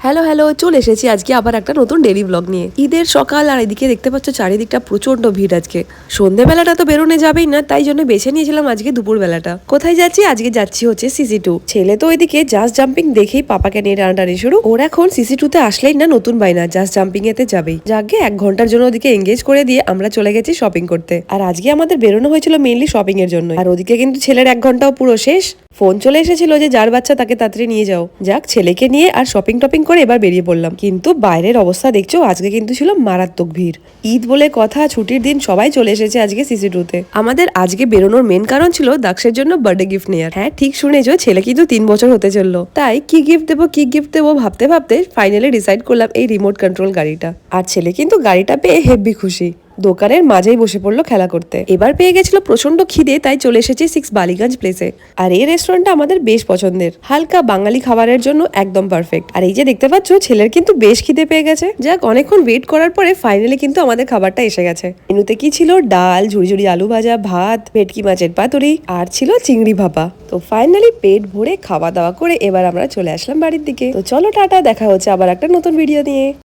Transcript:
Hello hello, চলে এসেছি আজকে আবার একটা নতুন ডেইলি ব্লগ নিয়ে। ঈদের সকাল আর এদিকে দেখতে পাচ্ছ চারিদিকটা প্রচন্ড ভিড় আজকে। সন্ধ্যেবেলাটা তো বেরোনো যাবেই না, তাই জন্য বেছে নিয়েছিলাম আজকে দুপুর বেলাটা। কোথায় যাচ্ছি? আজকে যাচ্ছি হচ্ছে সিসি2। ছেলে তো ওইদিকে জাস্ট জাম্পিং দেখেই পাপাকে নিয়ে টানাটানি শুরু। ওর এখন সিসি2তে আসলেই না নতুন বাইনা জাস্ট জাম্পিং এতে যাবেই। যাকে 1 ঘন্টার জন্য ওদিকে এঙ্গেজ করে দিয়ে আমরা চলে গেছি শপিং করতে। আর আজকে আমাদের বেরোনো হয়েছিল মেইনলি শপিং এর জন্য। আর ওদিকে কিন্তু ছেলের 1 ঘন্টাও পুরো শেষ। ফোন চলে এসেছিল যে যার বাচ্চা তাকে তাড়াতাড়ি নিয়ে যাও। যাক, ছেলেকে নিয়ে আর শপিং টপিং করে এবার বেরিয়ে পড়লাম। কিন্তু বাইরের অবস্থা দেখছো, আজকে কিন্তু ছিল মারাত্মক ভিড়। ঈদ বলে কথা, ছুটির দিন, সবাই চলে এসেছে আজকে সিসি2তে। আমাদের আজকে বেরোনোর মেন কারণ ছিল দাক্ষের জন্য বার্থডে গিফট নেওয়ার। হ্যাঁ, ঠিক শুনেছো, ছেলে কিন্তু 3 বছর হতে চললো। তাই কি গিফট দেবো ভাবতে ভাবতে ফাইনালি ডিসাইড করলাম এই রিমোট কন্ট্রোল গাড়িটা। আর ছেলে কিন্তু গাড়িটা পেয়ে হেব্বি খুশি। দোকানের মাঝেই বসে পড়লো খেলা করতে। এবার পেয়ে গেছিল প্রচন্ড খিদে, তাই চলে এসেছি 6 বালিগঞ্জ প্লেসে। আর এই রেস্টুরেন্টটা আমাদের বেশ পছন্দের, হালকা বাঙালি খাবারের জন্য একদম পারফেক্ট। আর এই যে দেখতে পাচ্ছ, ছেলের কিন্তু বেশ খিদে পেয়ে গেছে। যাক, অনেকক্ষণ ওয়েট করার পরে ফাইনালি কিন্তু আমাদের খাবারটা এসে গেছে। মেনুতে কি ছিল? ডাল, ঝুড়ি আলু ভাজা, ভাত, ভেটকি মাছের পাতুরি আর ছিল চিংড়ি ভাপা। তো ফাইনালি পেট ভরে খাওয়া দাওয়া করে এবার আমরা চলে আসলাম বাড়ির দিকে। তো চলো টাটা, দেখা হচ্ছে আবার একটা নতুন ভিডিও নিয়ে।